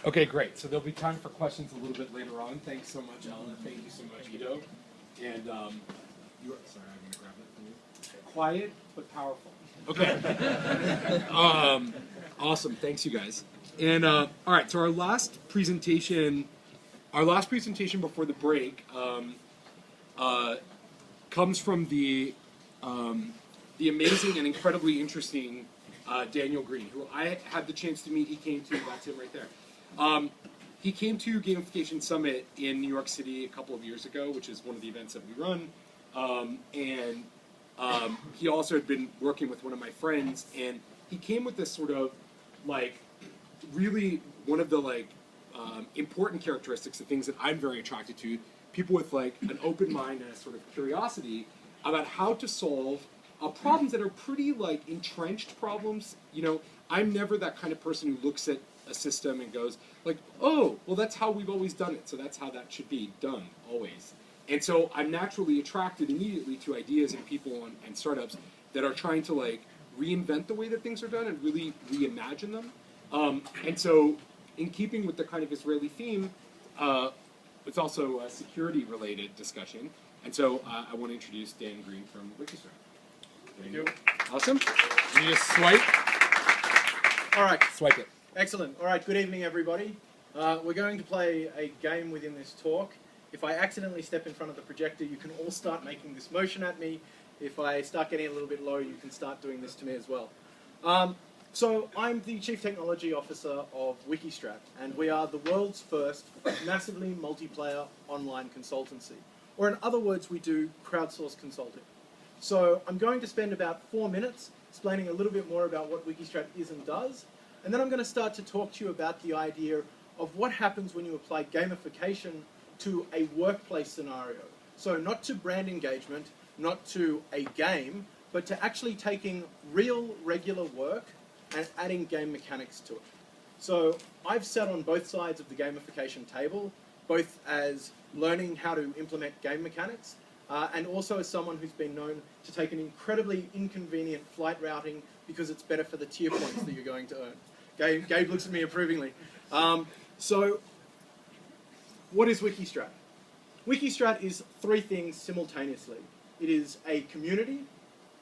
Okay, great. So there'll be time for questions a little bit later on. Thanks so much, Ellen. Thank you so much, Ido. And you are, sorry, I'm going to grab it from you. Quiet but powerful. Okay. Awesome. Thanks, you guys. And all right. So our last presentation before the break comes from the amazing and incredibly interesting Daniel Green, who I had the chance to meet. He came to, that's him right there. He came to Gamification Summit in New York City a couple of years ago, which is one of the events that we run. He also had been working with one of my friends, and he came with this sort of, like, really one of the, like, important characteristics, the things that I'm very attracted to, people with, like, an open mind and a sort of curiosity about how to solve problems that are pretty, like, entrenched problems. You know, I'm never that kind of person who looks at a system and goes, like, oh, well, that's how we've always done it, so that's how that should be done, always. And so I'm naturally attracted immediately to ideas and people and startups that are trying to, like, reinvent the way that things are done and really reimagine them. And so, in keeping with the kind of Israeli theme, it's also a security-related discussion. And so I want to introduce Dan Green from Wikistrat. Thank you. Awesome. You just swipe. All right. Swipe it. Excellent. All right. Good evening, everybody. We're going to play a game within this talk. If I accidentally step in front of the projector, you can all start making this motion at me. If I start getting a little bit low, you can start doing this to me as well. So I'm the Chief Technology Officer of Wikistrat, and we are the world's first massively multiplayer online consultancy. Or in other words, we do crowdsourced consulting. So I'm going to spend about 4 minutes explaining a little bit more about what Wikistrat is and does, and then I'm going to start to talk to you about the idea of what happens when you apply gamification to a workplace scenario. So not to brand engagement, not to a game, but to actually taking real, regular work and adding game mechanics to it. So I've sat on both sides of the gamification table, both as learning how to implement game mechanics, and also as someone who's been known to take an incredibly inconvenient flight routing because it's better for the tier points that you're going to earn. Gabe looks at me approvingly. So what is Wikistrat? Wikistrat is 3 things simultaneously. It is a community,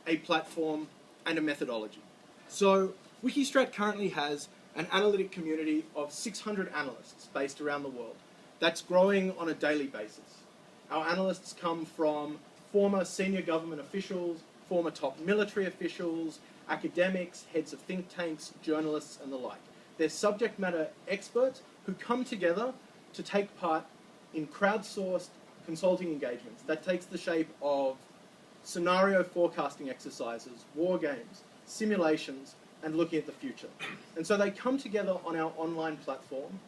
a platform, and a methodology. So Wikistrat currently has an analytic community of 600 analysts based around the world. That's growing on a daily basis. Our analysts come from former senior government officials, former top military officials, academics, heads of think tanks, journalists, and the like. They're subject matter experts who come together to take part in crowdsourced consulting engagements. That takes the shape of scenario forecasting exercises, war games, simulations, and looking at the future. And so they come together on our online platform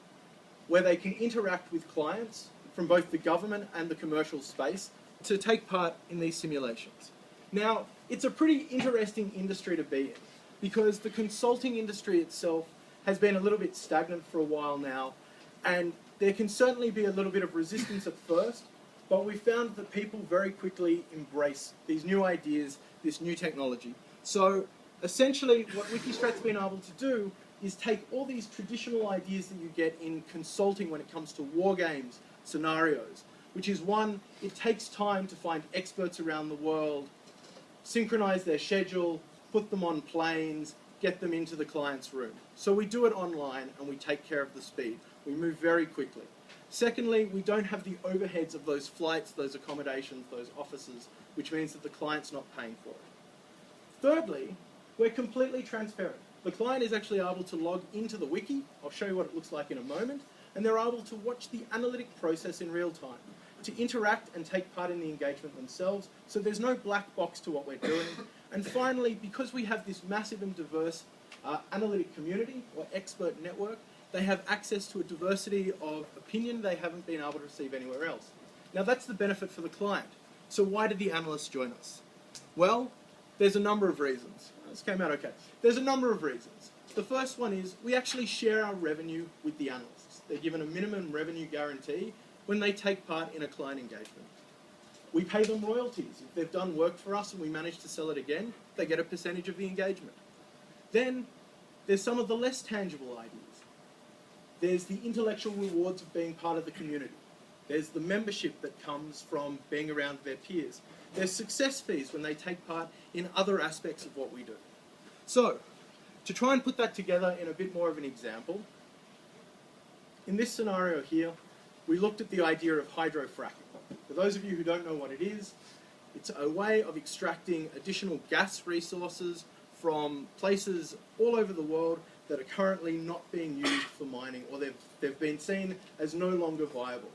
where they can interact with clients from both the government and the commercial space to take part in these simulations. Now, it's a pretty interesting industry to be in because the consulting industry itself has been a little bit stagnant for a while now, and there can certainly be a little bit of resistance at first, but we found that people very quickly embrace these new ideas, this new technology. So essentially what Wikistrat's been able to do is take all these traditional ideas that you get in consulting when it comes to war games, scenarios, which is one, it takes time to find experts around the world, synchronize their schedule, put them on planes, get them into the client's room. So we do it online and we take care of the speed. We move very quickly. Secondly, we don't have the overheads of those flights, those accommodations, those offices, which means that the client's not paying for it. Thirdly, we're completely transparent. The client is actually able to log into the wiki, I'll show you what it looks like in a moment, and they're able to watch the analytic process in real time, to interact and take part in the engagement themselves, so there's no black box to what we're doing. And finally, because we have this massive and diverse analytic community or expert network, they have access to a diversity of opinion they haven't been able to receive anywhere else. Now that's the benefit for the client. So why did the analysts join us? Well, there's a number of reasons. This came out okay. There's a number of reasons. The first one is we actually share our revenue with the analysts. They're given a minimum revenue guarantee when they take part in a client engagement. We pay them royalties. If they've done work for us and we manage to sell it again, they get a percentage of the engagement. Then there's some of the less tangible ideas. There's the intellectual rewards of being part of the community. There's the membership that comes from being around their peers. There's success fees when they take part in other aspects of what we do. So, to try and put that together in a bit more of an example, in this scenario here, we looked at the idea of hydrofracking. For those of you who don't know what it is, it's a way of extracting additional gas resources from places all over the world that are currently not being used for mining, or they've been seen as no longer viable.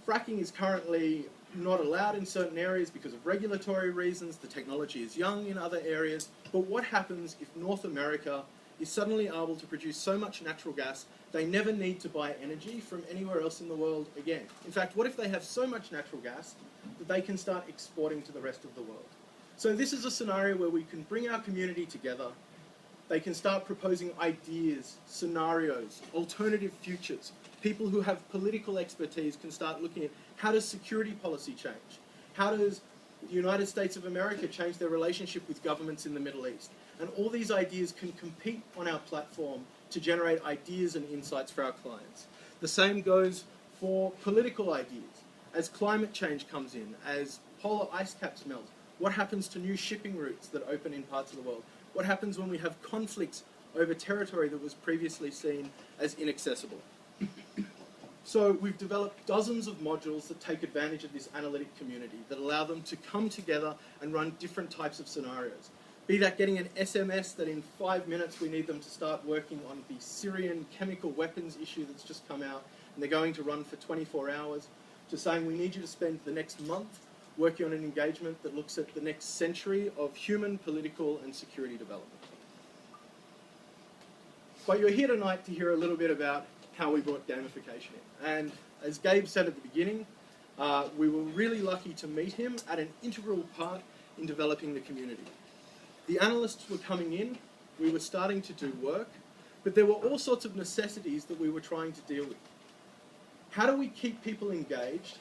Fracking is currently not allowed in certain areas because of regulatory reasons. The technology is young in other areas. But what happens if North America is suddenly able to produce so much natural gas they never need to buy energy from anywhere else in the world again? In fact, what if they have so much natural gas that they can start exporting to the rest of the world? So this is a scenario where we can bring our community together. They can start proposing ideas, scenarios, alternative futures. People who have political expertise can start looking at how does security policy change? How does the United States of America change their relationship with governments in the Middle East? And all these ideas can compete on our platform to generate ideas and insights for our clients. The same goes for political ideas. As climate change comes in, as polar ice caps melt, what happens to new shipping routes that open in parts of the world? What happens when we have conflicts over territory that was previously seen as inaccessible? So we've developed dozens of modules that take advantage of this analytic community, that allow them to come together and run different types of scenarios. Be that getting an SMS that in 5 minutes we need them to start working on the Syrian chemical weapons issue that's just come out, and they're going to run for 24 hours, to saying we need you to spend the next month working on an engagement that looks at the next century of human, political, and security development. But you're here tonight to hear a little bit about how we brought gamification in. And as Gabe said at the beginning, we were really lucky to meet him at an integral part in developing the community. The analysts were coming in, we were starting to do work, but there were all sorts of necessities that we were trying to deal with. How do we keep people engaged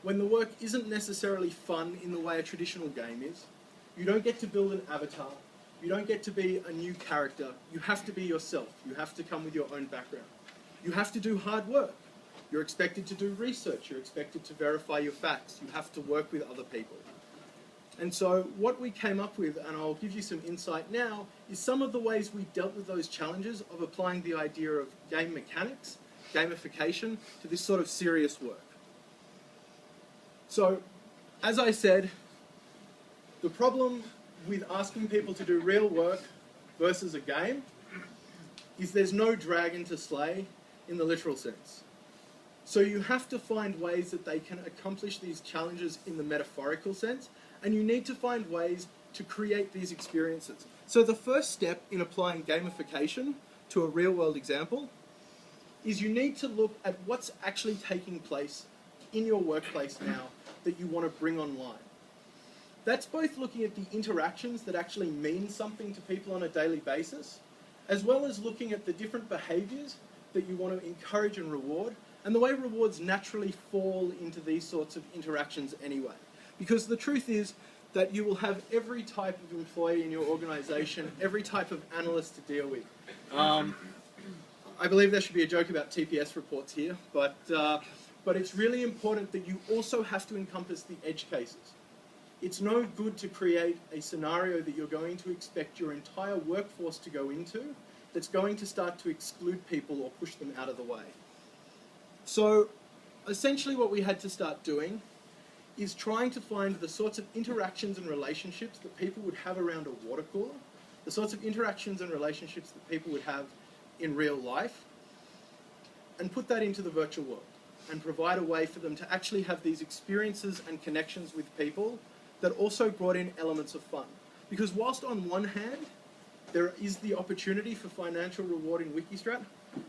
when the work isn't necessarily fun in the way a traditional game is? You don't get to build an avatar. You don't get to be a new character. You have to be yourself. You have to come with your own background. You have to do hard work. You're expected to do research. You're expected to verify your facts. You have to work with other people. And so what we came up with, and I'll give you some insight now, is some of the ways we dealt with those challenges of applying the idea of game mechanics, gamification, to this sort of serious work. So, as I said, the problem with asking people to do real work versus a game is there's no dragon to slay in the literal sense. So you have to find ways that they can accomplish these challenges in the metaphorical sense, and you need to find ways to create these experiences. So the first step in applying gamification to a real-world example is you need to look at what's actually taking place in your workplace now that you want to bring online. That's both looking at the interactions that actually mean something to people on a daily basis, as well as looking at the different behaviors that you want to encourage and reward, and the way rewards naturally fall into these sorts of interactions anyway. Because the truth is that you will have every type of employee in your organization, every type of analyst to deal with. I believe there should be a joke about TPS reports here, but it's really important that you also have to encompass the edge cases. It's no good to create a scenario that you're going to expect your entire workforce to go into that's going to start to exclude people or push them out of the way. So essentially what we had to start doing is trying to find the sorts of interactions and relationships that people would have around a water cooler, the sorts of interactions and relationships that people would have in real life, and put that into the virtual world and provide a way for them to actually have these experiences and connections with people that also brought in elements of fun. Because whilst on one hand, there is the opportunity for financial reward in Wikistrat,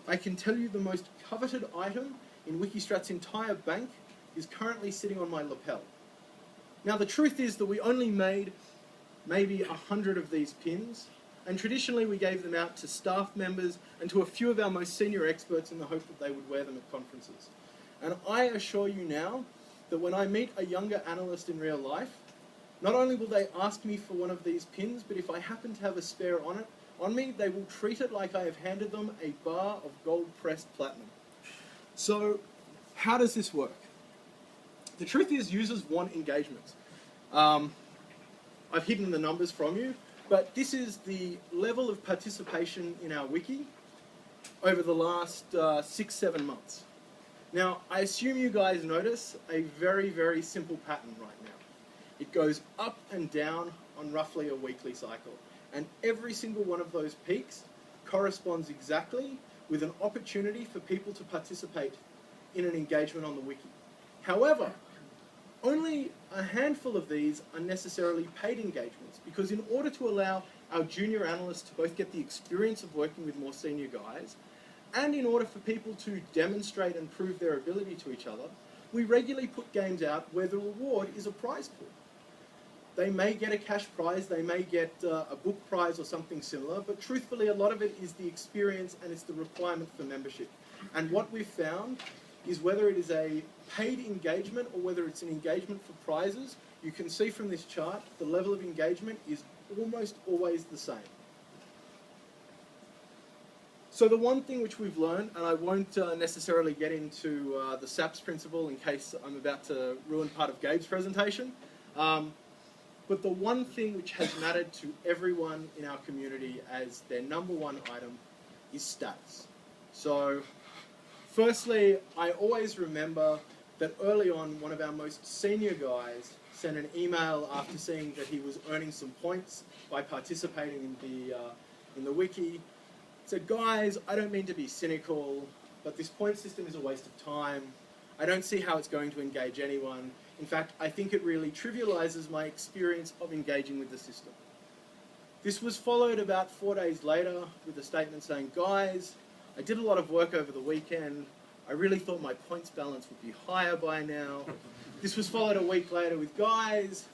I can tell you the most coveted item in Wikistrat's entire bank is currently sitting on my lapel. Now the truth is that we only made maybe 100 of these pins, and traditionally we gave them out to staff members and to a few of our most senior experts in the hope that they would wear them at conferences. And I assure you now that when I meet a younger analyst in real life, not only will they ask me for one of these pins, but if I happen to have a spare on it, on me, they will treat it like I have handed them a bar of gold-pressed platinum. So, how does this work? The truth is, users want engagements. I've hidden the numbers from you, but this is the level of participation in our wiki over the last 6-7 months. Now, I assume you guys notice a very, very simple pattern right now. It goes up and down on roughly a weekly cycle. And every single one of those peaks corresponds exactly with an opportunity for people to participate in an engagement on the wiki. However, only a handful of these are necessarily paid engagements, because in order to allow our junior analysts to both get the experience of working with more senior guys, and in order for people to demonstrate and prove their ability to each other, we regularly put games out where the reward is a prize pool. They may get a cash prize, they may get a book prize or something similar, but truthfully a lot of it is the experience and it's the requirement for membership. And what we've found is whether it is a paid engagement or whether it's an engagement for prizes, you can see from this chart the level of engagement is almost always the same. So the one thing which we've learned, and I won't necessarily get into the SAPS principle in case I'm about to ruin part of Gabe's presentation, but the one thing which has mattered to everyone in our community as their number one item is status. So firstly, I always remember that early on, one of our most senior guys sent an email after seeing that he was earning some points by participating in the wiki. Said, guys, I don't mean to be cynical, but this point system is a waste of time. I don't see how it's going to engage anyone. In fact, I think it really trivializes my experience of engaging with the system. This was followed about 4 days later with a statement saying, guys, I did a lot of work over the weekend. I really thought my points balance would be higher by now. This was followed a week later with, guys,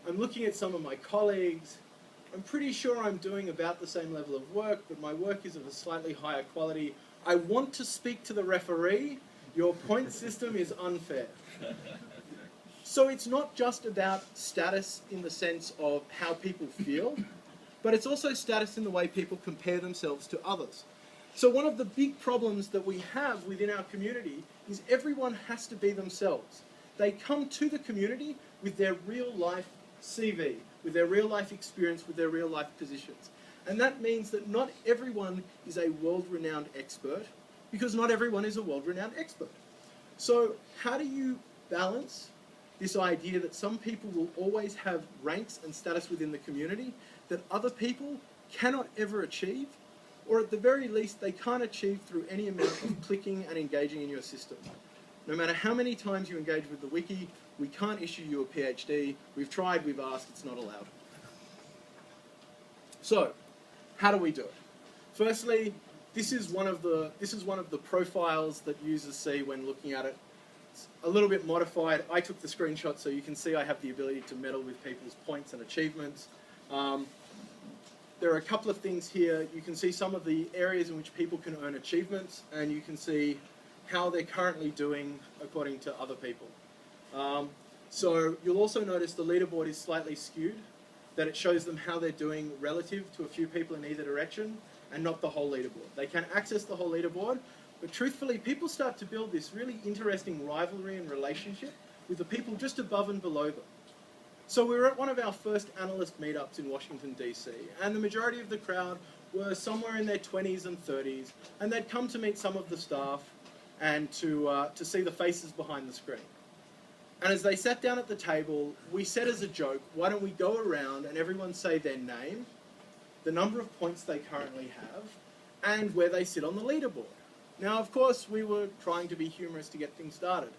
I'm looking at some of my colleagues. I'm pretty sure I'm doing about the same level of work, but my work is of a slightly higher quality. I want to speak to the referee. Your point system is unfair. So it's not just about status in the sense of how people feel, but it's also status in the way people compare themselves to others. So one of the big problems that we have within our community is everyone has to be themselves. They come to the community with their real life CV, with their real life experience, with their real life positions. And that means that not everyone is a world-renowned expert, because not everyone is a world-renowned expert. So how do you balance this idea that some people will always have ranks and status within the community that other people cannot ever achieve, or at the very least they can't achieve through any amount of clicking and engaging in your system? No matter how many times you engage with the wiki, we can't issue you a PhD. We've tried, we've asked, it's not allowed. So, how do we do it? Firstly, this is one of the profiles that users see when looking at it. It's a little bit modified. I took the screenshot so you can see I have the ability to meddle with people's points and achievements. There are a couple of things here. You can see some of the areas in which people can earn achievements, and you can see how they're currently doing according to other people. So you'll also notice the leaderboard is slightly skewed, that it shows them how they're doing relative to a few people in either direction, and not the whole leaderboard. They can access the whole leaderboard, but truthfully, people start to build this really interesting rivalry and relationship with the people just above and below them. So we were at one of our first analyst meetups in Washington, DC, and the majority of the crowd were somewhere in their 20s and 30s, and they'd come to meet some of the staff and to see the faces behind the screen. And as they sat down at the table, we said as a joke, why don't we go around and everyone say their name, the number of points they currently have, and where they sit on the leaderboard. Now, of course, we were trying to be humorous to get things started,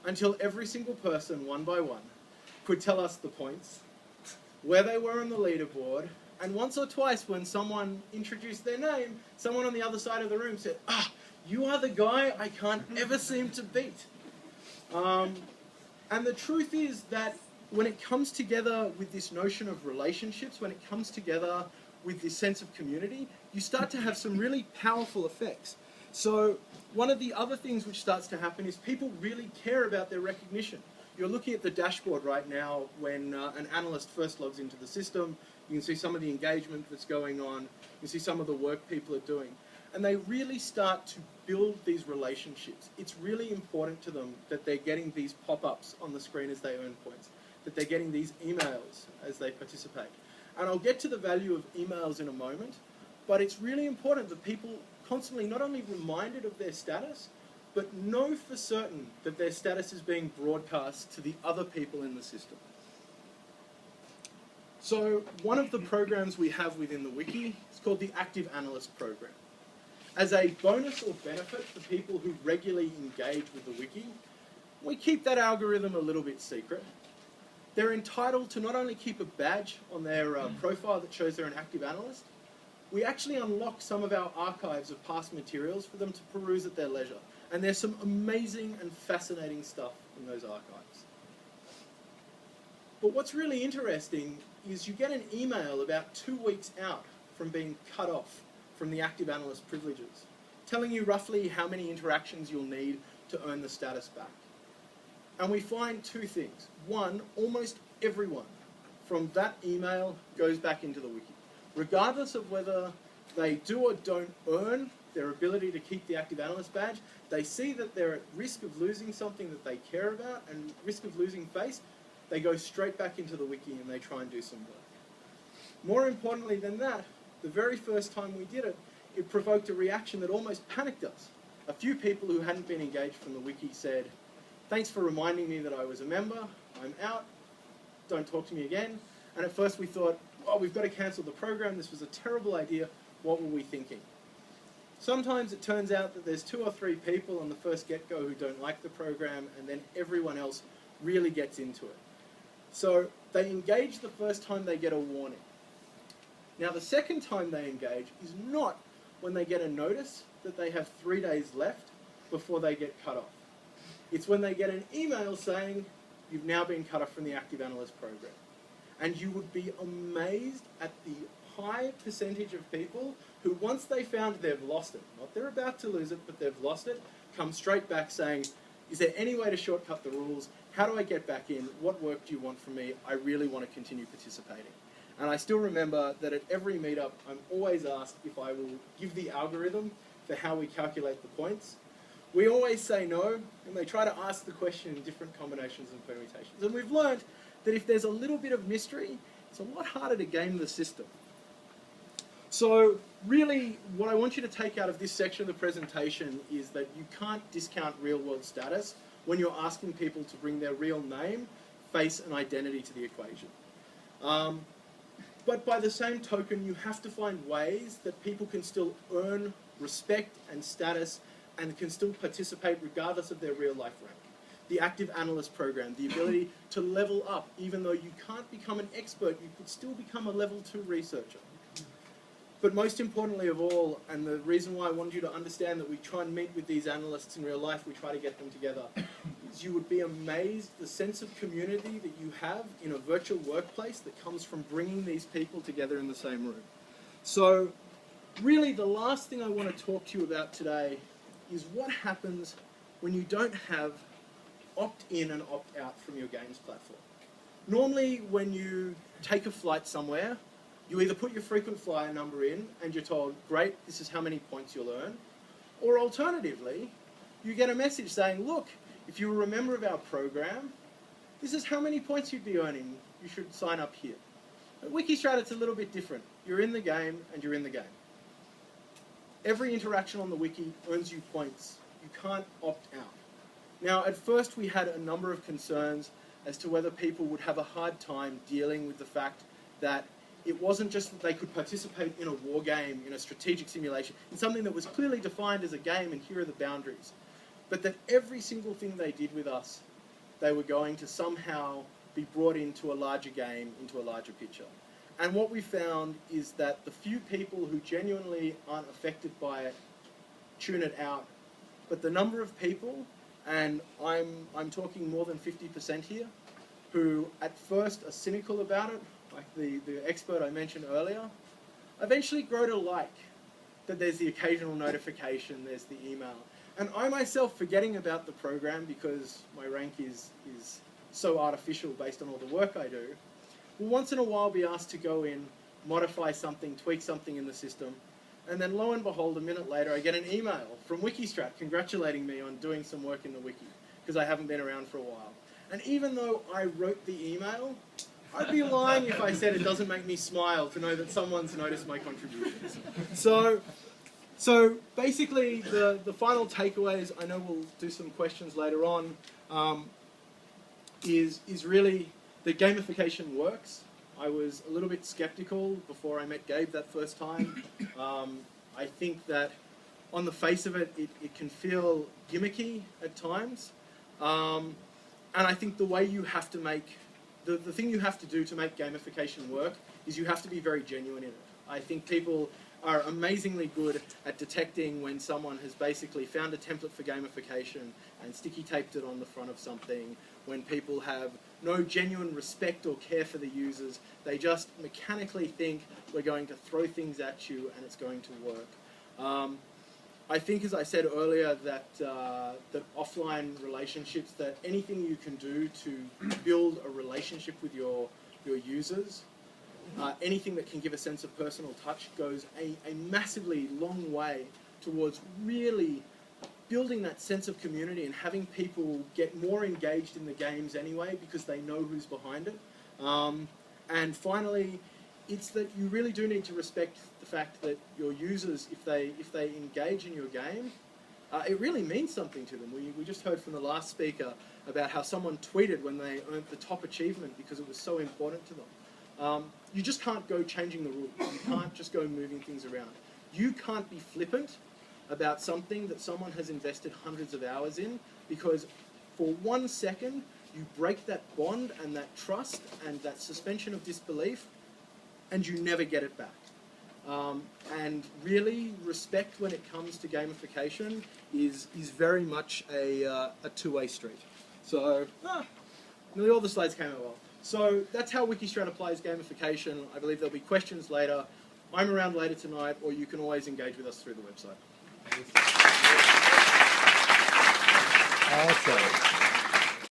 until every single person, one by one, could tell us the points, where they were on the leaderboard, and once or twice when someone introduced their name, someone on the other side of the room said, "Ah, you are the guy I can't ever seem to beat." And the truth is that when it comes together with this notion of relationships, when it comes together with this sense of community, you start to have some really powerful effects. So one of the other things which starts to happen is people really care about their recognition. You're looking at the dashboard right now when an analyst first logs into the system. You can see some of the engagement that's going on. You can see some of the work people are doing. And they really start to build these relationships. It's really important to them that they're getting these pop-ups on the screen as they earn points, that they're getting these emails as they participate. And I'll get to the value of emails in a moment, but it's really important that people constantly not only reminded of their status, but know for certain that their status is being broadcast to the other people in the system. So one of the programs we have within the wiki is called the Active Analyst Program. As a bonus or benefit for people who regularly engage with the wiki, we keep that algorithm a little bit secret. They're entitled to not only keep a badge on their profile that shows they're an active analyst, we actually unlock some of our archives of past materials for them to peruse at their leisure. And there's some amazing and fascinating stuff in those archives. But what's really interesting is you get an email about 2 weeks out from being cut off from the active analyst privileges, telling you roughly how many interactions you'll need to earn the status back. And we find two things. One, almost everyone from that email goes back into the wiki, regardless of whether they do or don't earn their ability to keep the active analyst badge. They see that they're at risk of losing something that they care about and risk of losing face. They go straight back into the wiki and they try and do some work. More importantly than that, the very first time we did it, it provoked a reaction that almost panicked us. A few people who hadn't been engaged from the wiki said, "Thanks for reminding me that I was a member. I'm out. Don't talk to me again." And at first we thought, "Oh, we've got to cancel the program. This was a terrible idea. What were we thinking?" Sometimes it turns out that there's 2 or 3 people on the first get-go who don't like the program, and then everyone else really gets into it. So they engage the first time they get a warning. Now the second time they engage is not when they get a notice that they have 3 days left before they get cut off. It's when they get an email saying, "You've now been cut off from the Active Analyst program." And you would be amazed at the high percentage of people who, once they found they've lost it, not they're about to lose it, but they've lost it, come straight back saying, "Is there any way to shortcut the rules? How do I get back in? What work do you want from me? I really want to continue participating." And I still remember that at every meetup, I'm always asked if I will give the algorithm for how we calculate the points. We always say no, and they try to ask the question in different combinations and permutations. And we've learned that if there's a little bit of mystery, it's a lot harder to game the system. So really, what I want you to take out of this section of the presentation is that you can't discount real-world status when you're asking people to bring their real name, face, and identity to the equation. But by the same token, you have to find ways that people can still earn respect and status and can still participate regardless of their real life rank. The Active Analyst Program, the ability to level up, even though you can't become an expert, you could still become a level 2 researcher. But most importantly of all, and the reason why I wanted you to understand that we try and meet with these analysts in real life, we try to get them together, is you would be amazed the sense of community that you have in a virtual workplace that comes from bringing these people together in the same room. So really the last thing I want to talk to you about today is what happens when you don't have opt-in and opt-out from your games platform. Normally when you take a flight somewhere, you either put your frequent flyer number in and you're told, "Great, this is how many points you'll earn," or alternatively, you get a message saying, "Look, if you were a member of our program, this is how many points you'd be earning. You should sign up here." At Wikistrat, it's a little bit different. You're in the game and you're in the game. Every interaction on the wiki earns you points. You can't opt out. Now, at first we had a number of concerns as to whether people would have a hard time dealing with the fact that it wasn't just that they could participate in a war game, in a strategic simulation, in something that was clearly defined as a game and here are the boundaries, but that every single thing they did with us, they were going to somehow be brought into a larger game, into a larger picture. And what we found is that the few people who genuinely aren't affected by it tune it out, but the number of people, and I'm talking more than 50% here, who at first are cynical about it, like the expert I mentioned earlier, eventually grow to like that there's the occasional notification, there's the email. And I myself, forgetting about the program because my rank is so artificial based on all the work I do, will once in a while be asked to go in, modify something, tweak something in the system, and then lo and behold, a minute later, I get an email from Wikistrat congratulating me on doing some work in the wiki, because I haven't been around for a while. And even though I wrote the email, I'd be lying if I said it doesn't make me smile to know that someone's noticed my contributions. So basically, the final takeaways, I know we'll do some questions later on, is really that gamification works. I was a little bit skeptical before I met Gabe that first time. I think that on the face of it, it can feel gimmicky at times. And I think the way you have to make, the thing you have to do to make gamification work is you have to be very genuine in it. I think people are amazingly good at detecting when someone has basically found a template for gamification and sticky taped it on the front of something, when people have no genuine respect or care for the users. They just mechanically think we're going to throw things at you and it's going to work. I think, as I said earlier, that offline relationships, that anything you can do to build a relationship with your users, anything that can give a sense of personal touch goes a massively long way towards really building that sense of community and having people get more engaged in the games anyway because they know who's behind it. And finally, it's that you really do need to respect the fact that your users, if they engage in your game, it really means something to them. We just heard from the last speaker about how someone tweeted when they earned the top achievement because it was so important to them. You just can't go changing the rules. You can't just go moving things around. You can't be flippant about something that someone has invested hundreds of hours in, because for 1 second you break that bond and that trust and that suspension of disbelief, and you never get it back. And really, respect when it comes to gamification is very much a two-way street. So, nearly all the slides came out well. So that's how Wikistrat applies gamification. I believe there'll be questions later. I'm around later tonight, or you can always engage with us through the website. Awesome.